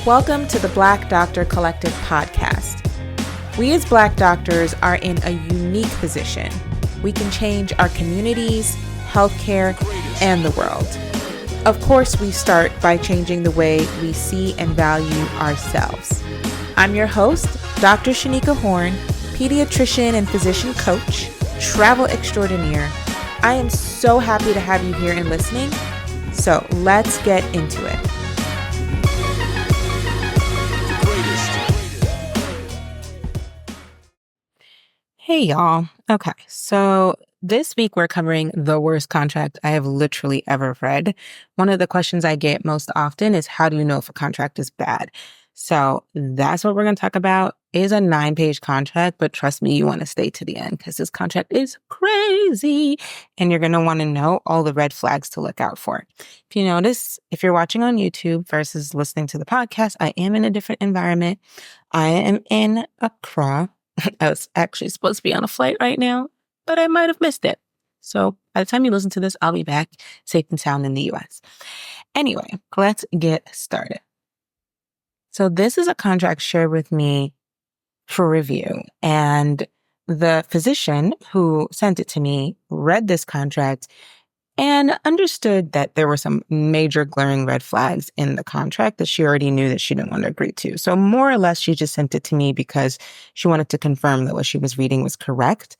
Welcome to the Black Doctor Collective podcast. We as Black doctors are in a unique position. We can change our communities, healthcare, and the world. Of course, we start by changing the way we see and value ourselves. I'm your host, Dr. Shanika Horn, pediatrician and physician coach, travel extraordinaire. I am so happy to have you here and listening. So let's get into it. Hey y'all. Okay, so this week we're covering the worst contract I have literally ever read. One of the questions I get most often is, how do you know if a contract is bad? So that's what we're going to talk about. It is a 9-page contract, but trust me, you want to stay to the end because this contract is crazy and you're going to want to know all the red flags to look out for. If you notice, if you're watching on YouTube versus listening to the podcast, I am in a different environment. I am in Accra. I was actually supposed to be on a flight right now, but I might have missed it. So by the time you listen to this, I'll be back safe and sound in the US. Anyway, let's get started. So this is a contract shared with me for review, and the physician who sent it to me read this contract and understood that there were some major glaring red flags in the contract that she already knew that she didn't want to agree to. So more or less, she just sent it to me because she wanted to confirm that what she was reading was correct.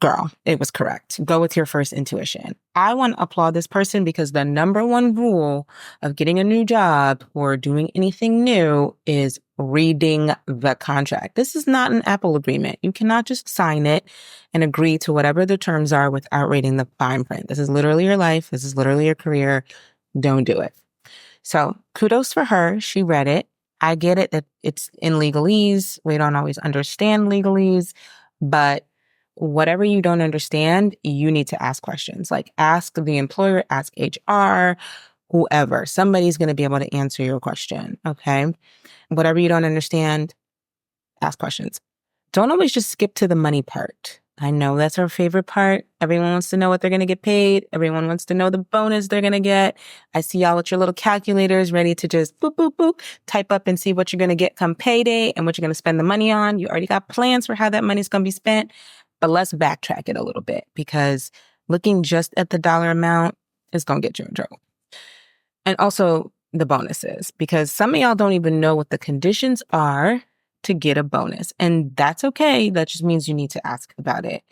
Girl, it was correct. Go with your first intuition. I want to applaud this person because the number one rule of getting a new job or doing anything new is reading the contract. This is not an Apple agreement. You cannot just sign it and agree to whatever the terms are without reading the fine print. This is literally your life. This is literally your career. Don't do it. So kudos for her. She read it. I get it that it's in legalese. We don't always understand legalese, but whatever you don't understand, you need to ask questions. Like ask the employer, ask HR, whoever. Somebody's going to be able to answer your question, okay? Whatever you don't understand, ask questions. Don't always just skip to the money part. I know that's our favorite part. Everyone wants to know what they're going to get paid. Everyone wants to know the bonus they're going to get. I see y'all with your little calculators ready to just boop, boop, boop, type up and see what you're going to get come payday and what you're going to spend the money on. You already got plans for how that money's going to be spent. But let's backtrack it a little bit because looking just at the dollar amount is going to get you in trouble. And also the bonuses, because some of y'all don't even know what the conditions are to get a bonus. And that's okay. That just means you need to ask about it.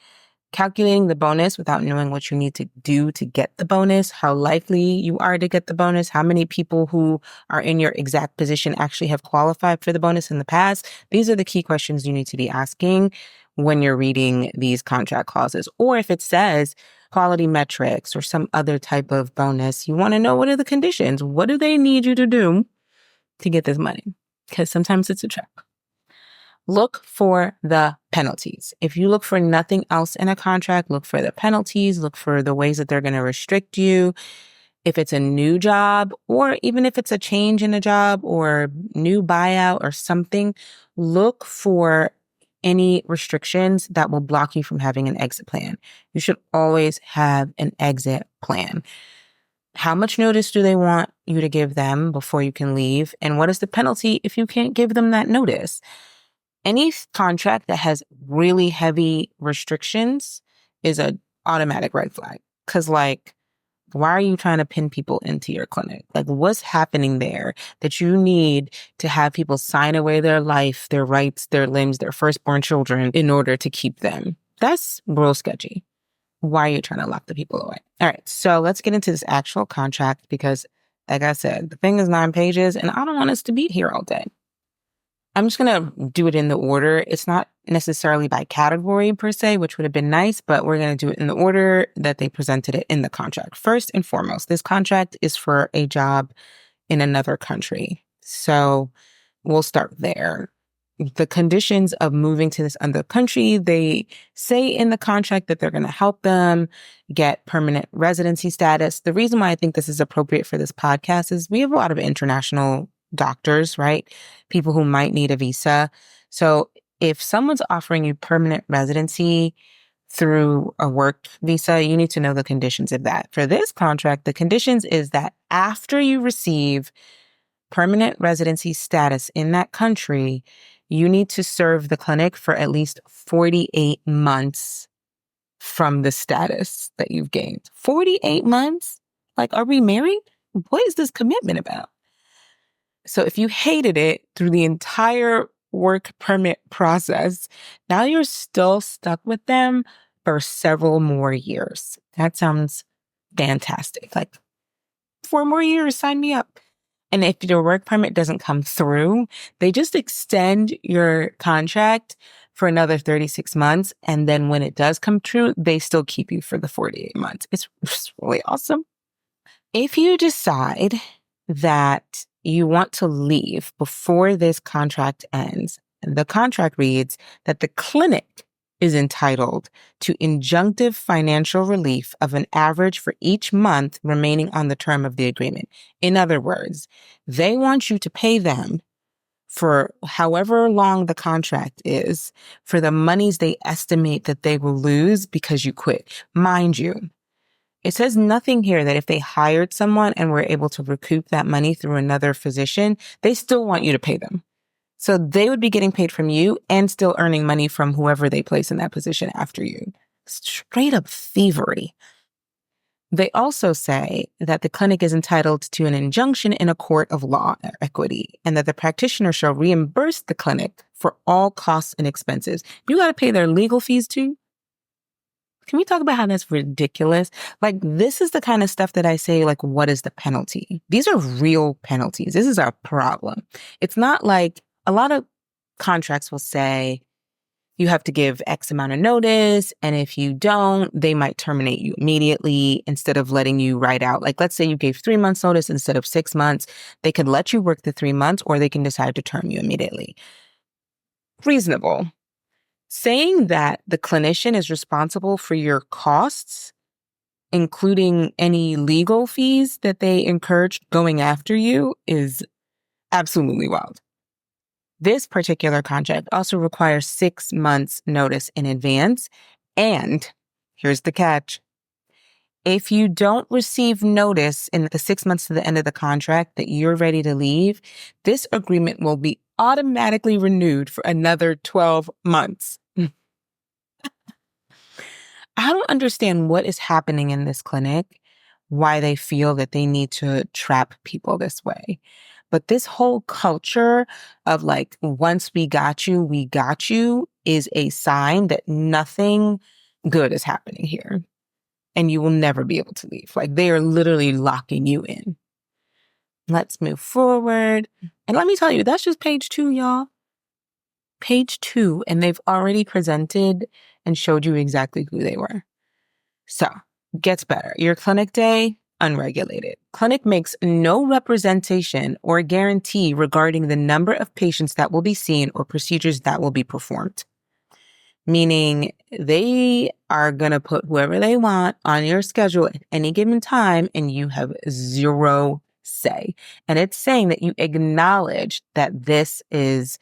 Calculating the bonus without knowing what you need to do to get the bonus, how likely you are to get the bonus, how many people who are in your exact position actually have qualified for the bonus in the past. These are the key questions you need to be asking when you're reading these contract clauses. Or if it says quality metrics or some other type of bonus, you want to know, what are the conditions? What do they need you to do to get this money? Because sometimes it's a trap. Look for the penalties. If you look for nothing else in a contract, look for the penalties, look for the ways that they're going to restrict you. If it's a new job, or even if it's a change in a job or new buyout or something, look for any restrictions that will block you from having an exit plan. You should always have an exit plan. How much notice do they want you to give them before you can leave? And what is the penalty if you can't give them that notice? Any contract that has really heavy restrictions is an automatic red flag. Because, why are you trying to pin people into your clinic? What's happening there that you need to have people sign away their life, their rights, their limbs, their firstborn children in order to keep them? That's real sketchy. Why are you trying to lock the people away? All right, so let's get into this actual contract because, like I said, the thing is 9 pages and I don't want us to be here all day. I'm just going to do it in the order. It's not necessarily by category per se, which would have been nice, but we're going to do it in the order that they presented it in the contract. First and foremost, this contract is for a job in another country. So we'll start there. The conditions of moving to this other country, they say in the contract that they're going to help them get permanent residency status. The reason why I think this is appropriate for this podcast is we have a lot of international doctors, right? People who might need a visa. So if someone's offering you permanent residency through a work visa, you need to know the conditions of that. For this contract, the conditions is that after you receive permanent residency status in that country, you need to serve the clinic for at least 48 months from the status that you've gained. 48 months? Like, are we married? What is this commitment about? So if you hated it through the entire work permit process, now you're still stuck with them for several more years. That sounds fantastic. Like 4 more years, sign me up. And if your work permit doesn't come through, they just extend your contract for another 36 months. And then when it does come true, they still keep you for the 48 months. It's really awesome. If you decide that you want to leave before this contract ends, the contract reads that the clinic is entitled to injunctive financial relief of an average for each month remaining on the term of the agreement. In other words, they want you to pay them for however long the contract is for the monies they estimate that they will lose because you quit. Mind you, it says nothing here that if they hired someone and were able to recoup that money through another physician, they still want you to pay them. So they would be getting paid from you and still earning money from whoever they place in that position after you. Straight up thievery. They also say that the clinic is entitled to an injunction in a court of law or equity, and that the practitioner shall reimburse the clinic for all costs and expenses. You got to pay their legal fees too. Can we talk about how that's ridiculous? Like, this is the kind of stuff that I say, like, what is the penalty? These are real penalties. This is our problem. It's not like a lot of contracts will say you have to give X amount of notice, and if you don't, they might terminate you immediately instead of letting you ride out. Like, let's say you gave 3 months notice instead of 6 months. They could let you work the 3 months, or they can decide to term you immediately. Reasonable. Saying that the clinician is responsible for your costs, including any legal fees that they encourage going after you, is absolutely wild. This particular contract also requires 6 months notice in advance. And here's the catch. If you don't receive notice in the 6 months to the end of the contract that you're ready to leave, this agreement will be automatically renewed for another 12 months. I don't understand what is happening in this clinic, why they feel that they need to trap people this way. But this whole culture of like, once we got you is a sign that nothing good is happening here. And you will never be able to leave. Like, they are literally locking you in. Let's move forward. And let me tell you, that's just page 2, y'all. Page 2, and they've already presented and showed you exactly who they were. So, gets better. Your clinic day, unregulated. Clinic makes no representation or guarantee regarding the number of patients that will be seen or procedures that will be performed. Meaning they are going to put whoever they want on your schedule at any given time, and you have zero say. And it's saying that you acknowledge that this is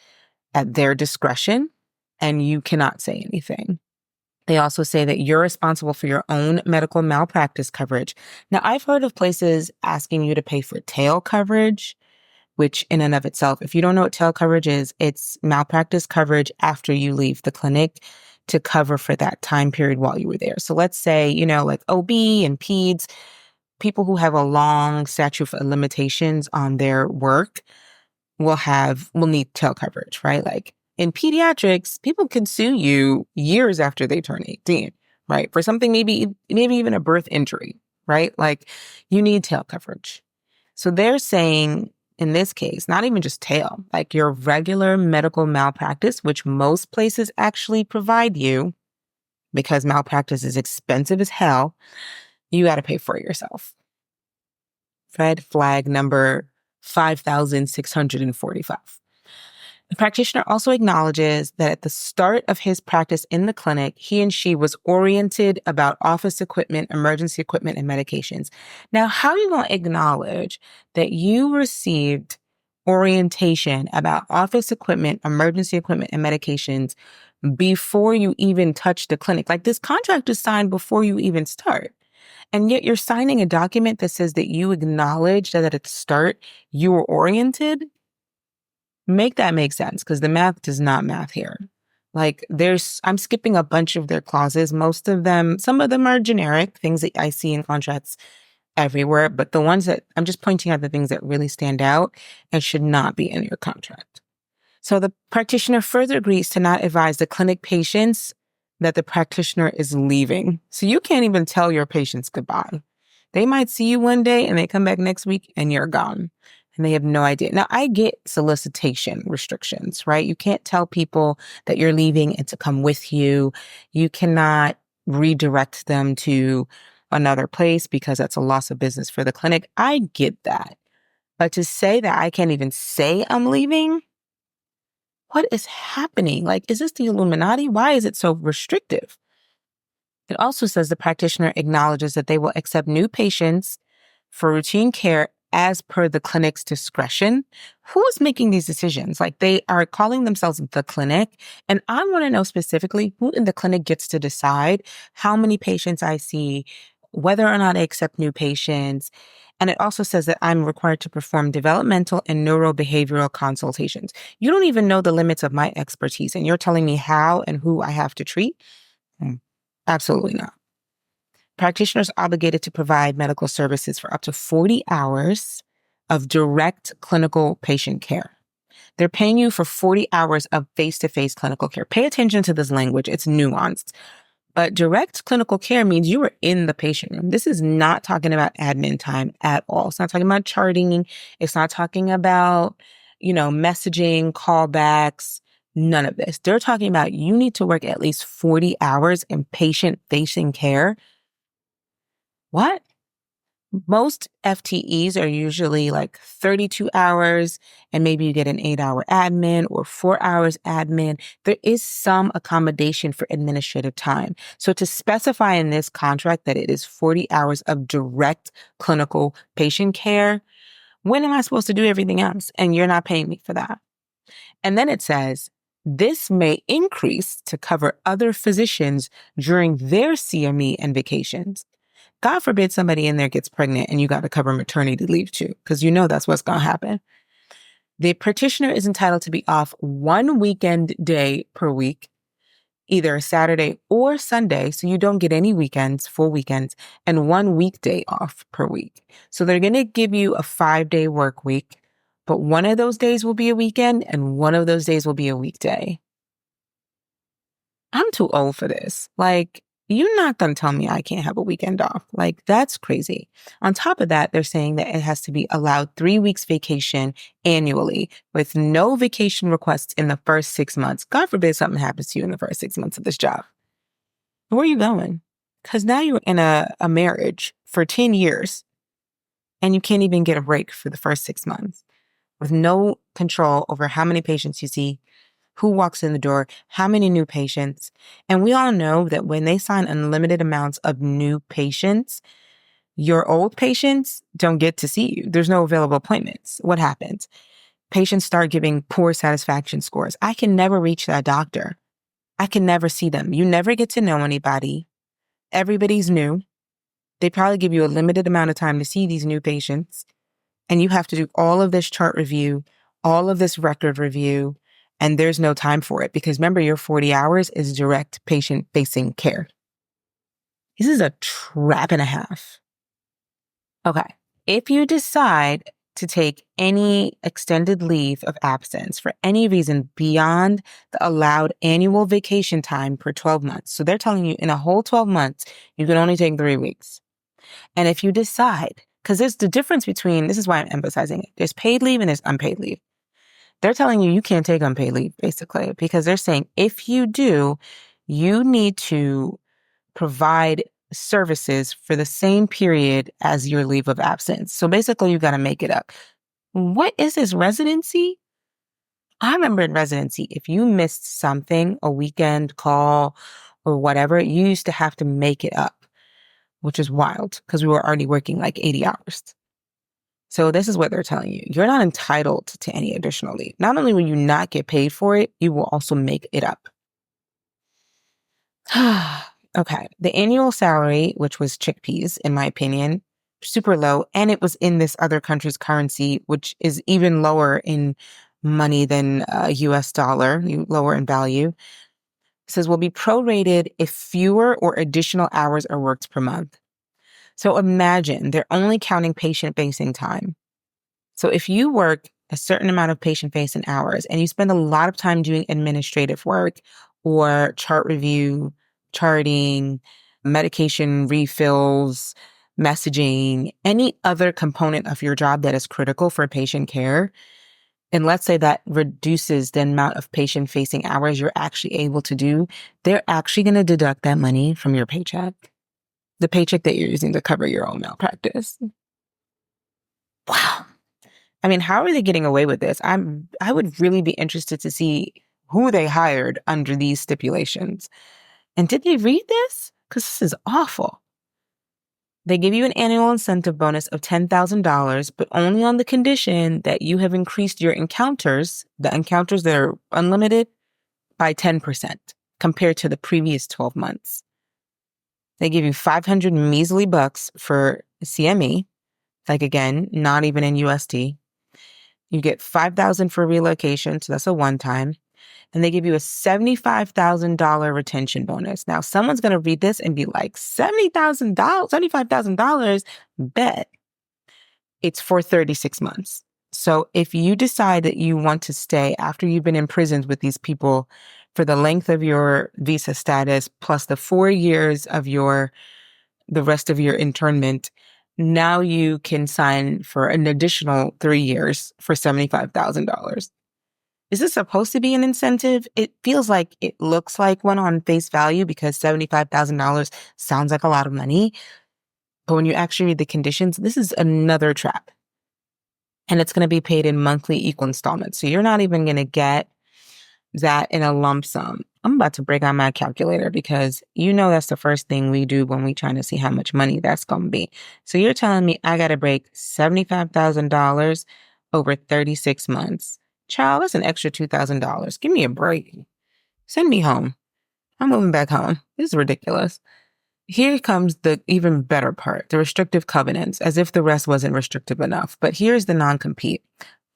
at their discretion and you cannot say anything. They also say that you're responsible for your own medical malpractice coverage. Now, I've heard of places asking you to pay for tail coverage, which in and of itself, if you don't know what tail coverage is, it's malpractice coverage after you leave the clinic to cover for that time period while you were there. So let's say, like OB and peds, people who have a long statute of limitations on their work will need tail coverage, right? Like in pediatrics, people can sue you years after they turn 18, right? For something maybe even a birth injury, right? Like you need tail coverage. So they're saying in this case, not even just tail, like your regular medical malpractice, which most places actually provide you because malpractice is expensive as hell, you got to pay for it yourself. Red flag number 5,645. The practitioner also acknowledges that at the start of his practice in the clinic, he and she was oriented about office equipment, emergency equipment, and medications. Now, how are you going to acknowledge that you received orientation about office equipment, emergency equipment, and medications before you even touch the clinic? Like, this contract is signed before you even start. And yet you're signing a document that says that you acknowledge that at the start you were oriented. Make that make sense, because the math does not math here. Like I'm skipping a bunch of their clauses. Most of them, some of them are generic, things that I see in contracts everywhere, but the ones that I'm just pointing out the things that really stand out and should not be in your contract. So the practitioner further agrees to not advise the clinic patients that the practitioner is leaving. So you can't even tell your patients goodbye. They might see you one day and they come back next week and you're gone. And they have no idea. Now, I get solicitation restrictions, right? You can't tell people that you're leaving and to come with you. You cannot redirect them to another place because that's a loss of business for the clinic. I get that. But to say that I can't even say I'm leaving, what is happening? Like, is this the Illuminati? Why is it so restrictive? It also says the practitioner acknowledges that they will accept new patients for routine care as per the clinic's discretion. Who is making these decisions? Like, they are calling themselves the clinic. And I want to know specifically who in the clinic gets to decide how many patients I see, whether or not I accept new patients. And it also says that I'm required to perform developmental and neurobehavioral consultations. You don't even know the limits of my expertise, and you're telling me how and who I have to treat? Absolutely not. Practitioners are obligated to provide medical services for up to 40 hours of direct clinical patient care. They're paying you for 40 hours of face-to-face clinical care. Pay attention to this language. It's nuanced. But direct clinical care means you are in the patient room. This is not talking about admin time at all. It's not talking about charting. It's not talking about, messaging, callbacks, none of this. They're talking about you need to work at least 40 hours in patient-facing care. What? Most FTEs are usually like 32 hours, and maybe you get an 8-hour admin or 4 hours admin. There is some accommodation for administrative time. So to specify in this contract that it is 40 hours of direct clinical patient care, when am I supposed to do everything else? And you're not paying me for that. And then it says, this may increase to cover other physicians during their CME and vacations. God forbid somebody in there gets pregnant and you got to cover maternity leave too, because that's what's going to happen. The practitioner is entitled to be off one weekend day per week, either Saturday or Sunday, so you don't get any weekends, full weekends, and one weekday off per week. So they're going to give you a 5-day work week, but one of those days will be a weekend and one of those days will be a weekday. I'm too old for this. Like, you're not going to tell me I can't have a weekend off. Like, that's crazy. On top of that, they're saying that it has to be allowed 3 weeks vacation annually with no vacation requests in the first 6 months. God forbid something happens to you in the first 6 months of this job. Where are you going? Because now you're in a marriage for 10 years and you can't even get a break for the first 6 months with no control over how many patients you see, who walks in the door, how many new patients. And we all know that when they sign unlimited amounts of new patients, your old patients don't get to see you. There's no available appointments. What happens? Patients start giving poor satisfaction scores. I can never reach that doctor. I can never see them. You never get to know anybody. Everybody's new. They probably give you a limited amount of time to see these new patients. And you have to do all of this chart review, all of this record review, and there's no time for it because remember, your 40 hours is direct patient-facing care. This is a trap and a half. Okay. If you decide to take any extended leave of absence for any reason beyond the allowed annual vacation time per 12 months, so they're telling you in a whole 12 months, you can only take 3 weeks. And if you decide, because there's the difference between, this is why I'm emphasizing it, there's paid leave and there's unpaid leave. They're telling you can't take unpaid leave, basically, because they're saying if you do, you need to provide services for the same period as your leave of absence. So basically, you got to make it up. What is this, residency? I remember in residency, if you missed something, a weekend call or whatever, you used to have to make it up, which is wild because we were already working like 80 hours. So this is what they're telling you. You're not entitled to any additional leave. Not only will you not get paid for it, you will also make it up. Okay. The annual salary, which was chickpeas, in my opinion, super low. And it was in this other country's currency, which is even lower in money than a US dollar, lower in value. It says will be prorated if fewer or additional hours are worked per month. So imagine they're only counting patient facing time. So if you work a certain amount of patient facing hours and you spend a lot of time doing administrative work or chart review, charting, medication refills, messaging, any other component of your job that is critical for patient care, and let's say that reduces the amount of patient facing hours you're actually able to do, they're actually going to deduct that money from your paycheck, the paycheck that you're using to cover your own malpractice. Wow. I mean, how are they getting away with this? I would really be interested to see who they hired under these stipulations. And did they read this? Because this is awful. They give you an annual incentive bonus of $10,000, but only on the condition that you have increased your encounters, the encounters that are unlimited, by 10% compared to the previous 12 months. They give you 500 measly bucks for CME, like again, not even in USD. You get $5,000 for relocation, so that's a one-time. And they give you a $75,000 retention bonus. Now, someone's going to read this and be like, $70,000, $75,000, bet. It's for 36 months. So if you decide that you want to stay after you've been imprisoned with these people for the length of your visa status, plus the 4 years of the rest of your internment, now you can sign for an additional 3 years for $75,000. Is this supposed to be an incentive? It feels like it looks like one on face value because $75,000 sounds like a lot of money. But when you actually read the conditions, this is another trap. And it's going to be paid in monthly equal installments. So you're not even going to get that in a lump sum. I'm about to break out my calculator because you know that's the first thing we do when we trying to see how much money that's going to be. So you're telling me I got to break $75,000 over 36 months. Child, that's an extra $2,000. Give me a break. Send me home. I'm moving back home. This is ridiculous. Here comes the even better part, the restrictive covenants, as if the rest wasn't restrictive enough. But here's the non-compete.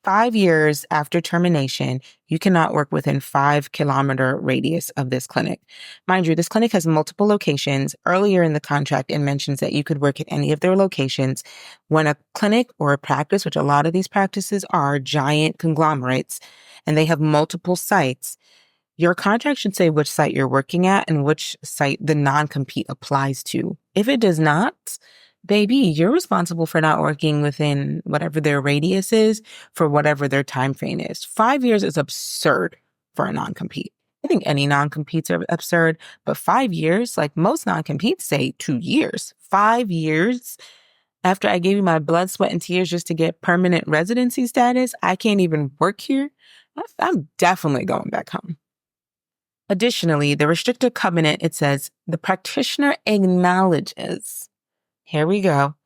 5 years after termination, you cannot work within 5-kilometer radius of this clinic. Mind you, this clinic has multiple locations. Earlier in the contract, it mentions that you could work at any of their locations. When a clinic or a practice, which a lot of these practices are giant conglomerates, and they have multiple sites, your contract should say which site you're working at and which site the non-compete applies to. If it does not, baby, you're responsible for not working within whatever their radius is for whatever their time frame is. 5 years is absurd for a non-compete. I think any non-competes are absurd, but 5 years, like most non-competes say 2 years. 5 years after I gave you my blood, sweat, and tears just to get permanent residency status, I can't even work here. I'm definitely going back home. Additionally, the restrictive covenant, it says, the practitioner acknowledges, here we go,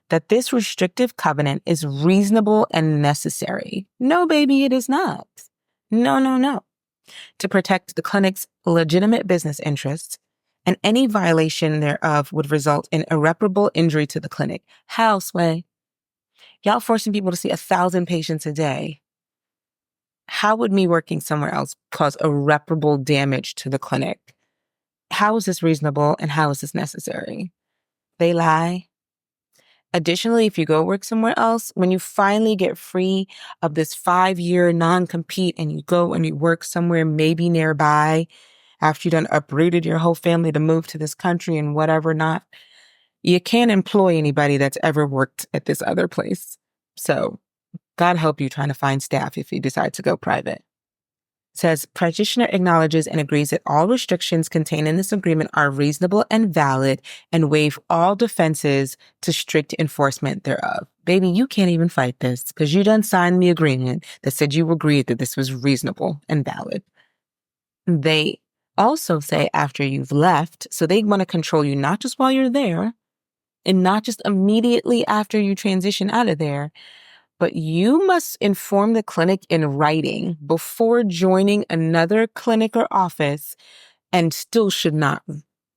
that this restrictive covenant is reasonable and necessary. No, baby, it is not. No, no, no. To protect the clinic's legitimate business interests, and any violation thereof would result in irreparable injury to the clinic. How, Sway? Y'all forcing people to see 1,000 patients a day. How would me working somewhere else cause irreparable damage to the clinic? How is this reasonable and how is this necessary? They lie. Additionally, if you go work somewhere else, when you finally get free of this 5-year non-compete and you go and you work somewhere maybe nearby after you've done uprooted your whole family to move to this country and whatever not, you can't employ anybody that's ever worked at this other place. So God help you trying to find staff if you decide to go private. It says, practitioner acknowledges and agrees that all restrictions contained in this agreement are reasonable and valid and waive all defenses to strict enforcement thereof. Baby, you can't even fight this because you done signed the agreement that said you agreed that this was reasonable and valid. They also say after you've left, so they want to control you not just while you're there and not just immediately after you transition out of there, but you must inform the clinic in writing before joining another clinic or office and still should not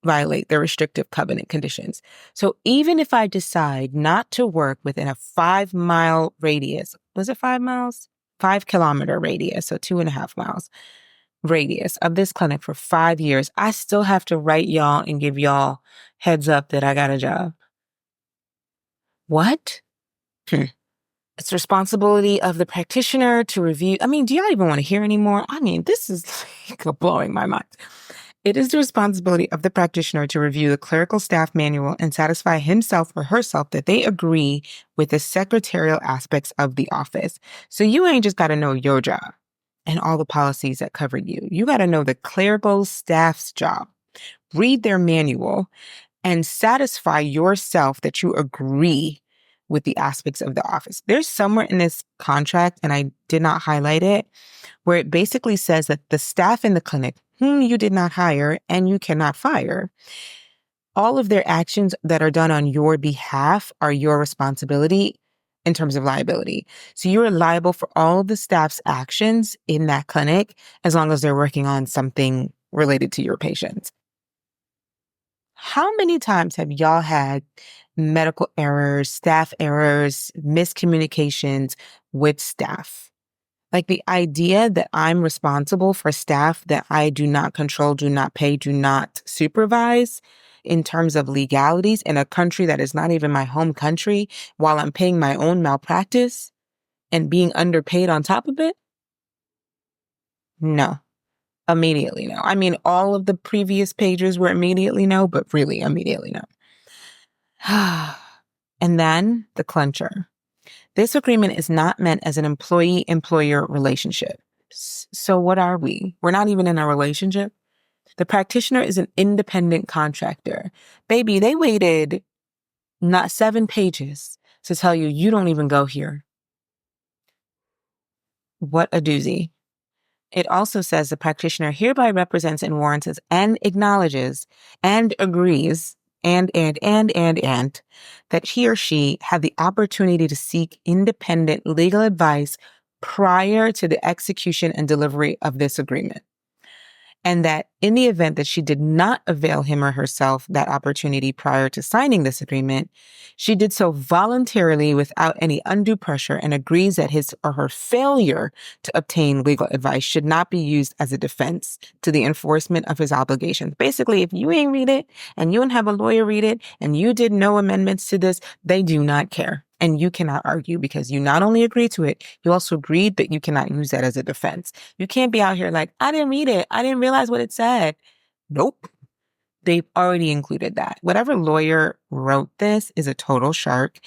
violate their restrictive covenant conditions. So even if I decide not to work within a 5-mile radius, was it 5 miles? 5-kilometer radius, so 2.5 miles radius of this clinic for 5 years, I still have to write y'all and give y'all heads up that I got a job. What? It's responsibility of the practitioner to review. I mean, do y'all even want to hear anymore? I mean, this is like blowing my mind. It is the responsibility of the practitioner to review the clerical staff manual and satisfy himself or herself that they agree with the secretarial aspects of the office. So you ain't just got to know your job and all the policies that cover you. You got to know the clerical staff's job. Read their manual and satisfy yourself that you agree with the aspects of the office. There's somewhere in this contract, and I did not highlight it, where it basically says that the staff in the clinic whom you did not hire and you cannot fire, all of their actions that are done on your behalf are your responsibility in terms of liability. So you're liable for all of the staff's actions in that clinic as long as they're working on something related to your patients. How many times have y'all had medical errors, staff errors, miscommunications with staff? Like the idea that I'm responsible for staff that I do not control, do not pay, do not supervise in terms of legalities in a country that is not even my home country while I'm paying my own malpractice and being underpaid on top of it? No. Immediately no. I mean, all of the previous pages were immediately no, but really immediately no. And then the clincher. This agreement is not meant as an employee-employer relationship. So what are we? We're not even in a relationship. The practitioner is an independent contractor. Baby, they waited not 7 pages to tell you, you don't even go here. What a doozy. It also says the practitioner hereby represents and warrants and acknowledges and agrees and that he or she had the opportunity to seek independent legal advice prior to the execution and delivery of this agreement. And that in the event that she did not avail him or herself that opportunity prior to signing this agreement, she did so voluntarily without any undue pressure and agrees that his or her failure to obtain legal advice should not be used as a defense to the enforcement of his obligations. Basically, if you ain't read it and you don't have a lawyer read it and you did no amendments to this, they do not care. And you cannot argue because you not only agreed to it, you also agreed that you cannot use that as a defense. You can't be out here like, I didn't read it. I didn't realize what it said. Nope. They've already included that. Whatever lawyer wrote this is a total shark.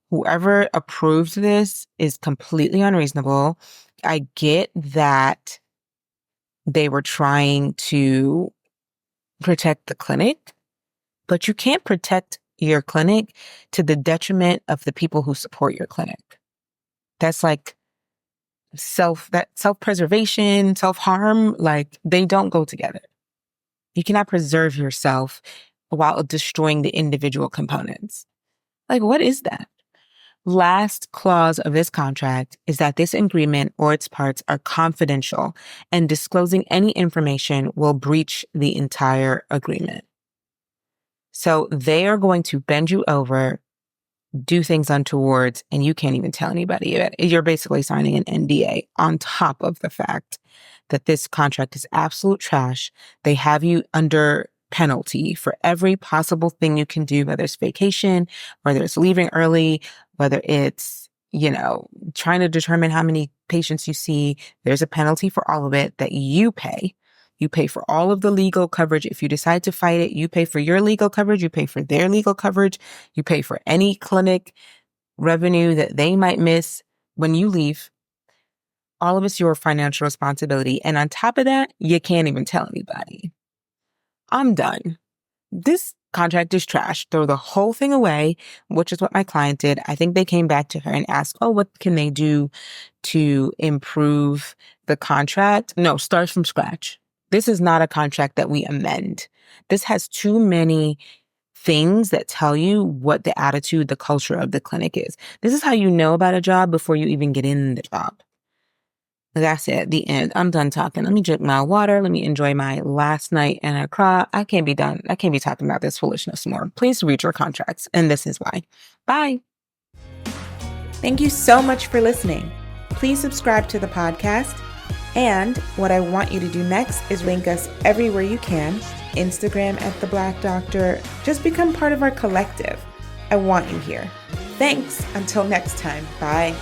Whoever approved this is completely unreasonable. I get that they were trying to protect the clinic, but you can't protect your clinic to the detriment of the people who support your clinic. That's like self-preservation, self-harm, like they don't go together. You cannot preserve yourself while destroying the individual components. Like, what is that? Last clause of this contract is that this agreement or its parts are confidential and disclosing any information will breach the entire agreement. So they are going to bend you over, do things untowards, and you can't even tell anybody. You're basically signing an NDA on top of the fact that this contract is absolute trash. They have you under penalty for every possible thing you can do, whether it's vacation, whether it's leaving early, whether it's, trying to determine how many patients you see. There's a penalty for all of it that you pay. You pay for all of the legal coverage. If you decide to fight it, you pay for your legal coverage. You pay for their legal coverage. You pay for any clinic revenue that they might miss when you leave. All of it's your financial responsibility. And on top of that, you can't even tell anybody. I'm done. This contract is trash. Throw the whole thing away, which is what my client did. I think they came back to her and asked, what can they do to improve the contract? No, start from scratch. This is not a contract that we amend. This has too many things that tell you what the attitude, the culture of the clinic is. This is how you know about a job before you even get in the job. That's it. The end. I'm done talking. Let me drink my water. Let me enjoy my last night in Accra. I can't be done. I can't be talking about this foolishness more. Please read your contracts. And this is why. Bye. Thank you so much for listening. Please subscribe to the podcast. And what I want you to do next is link us everywhere you can. Instagram at The Black Doctor. Just become part of our collective. I want you here. Thanks. Until next time. Bye.